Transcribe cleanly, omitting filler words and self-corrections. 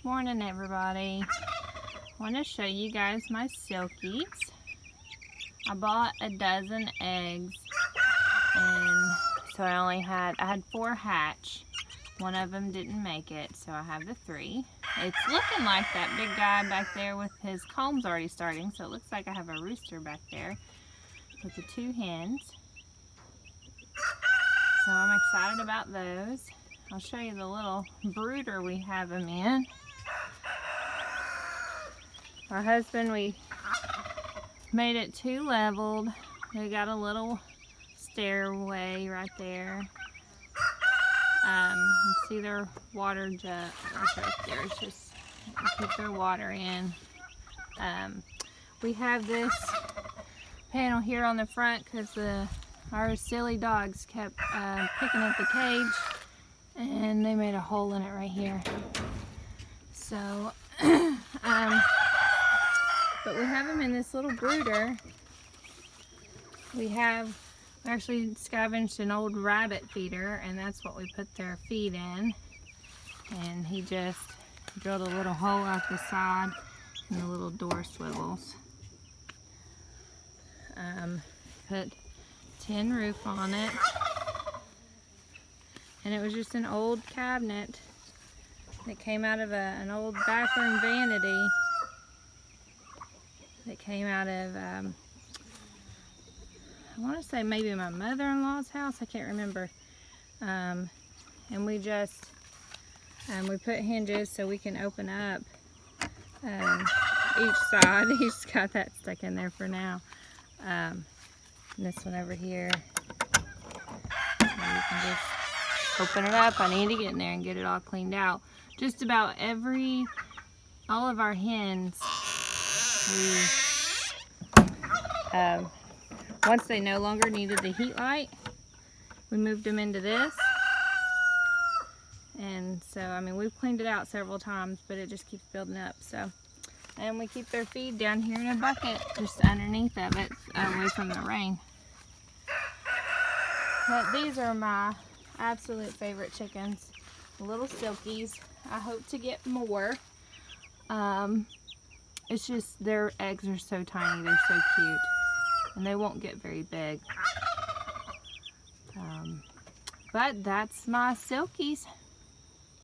Morning, everybody. I want to show you guys my silkies. I bought a dozen eggs, and so I had 4 hatch. One of them didn't make it, so I have the 3. It's looking like that big guy back there with his combs already starting, so it looks like I have a rooster back there with the 2 hens. So I'm excited about those. I'll show you the little brooder we have them in. Our husband, we made it 2 leveled. We got a little stairway right there. You see their water jug right there. It's just to keep their water in. We have this panel here on the front because our silly dogs kept picking at the cage, and they made a hole in it right here. So, but we have them in this little brooder. We actually scavenged an old rabbit feeder, and that's what we put their feed in. And he just drilled a little hole out the side and the little door swivels. Put tin roof on it. And it was just an old cabinet that came out of an old bathroom vanity that came out of, I want to say maybe my mother-in-law's house. I can't remember. And we put hinges so we can open up each side. He's got that stuck in there for now. And this one over here. And you can just open it up. I need to get in there and get it all cleaned out. Just about all of our hens, once they no longer needed the heat light, we moved them into this. And so, I mean, we've cleaned it out several times, but it just keeps building up. So, and we keep their feed down here in a bucket just underneath of it, away from the rain. But these are my absolute favorite chickens, the little silkies. I hope to get more. It's just their eggs are so tiny, they're so cute, and they won't get very big. But that's my silkies.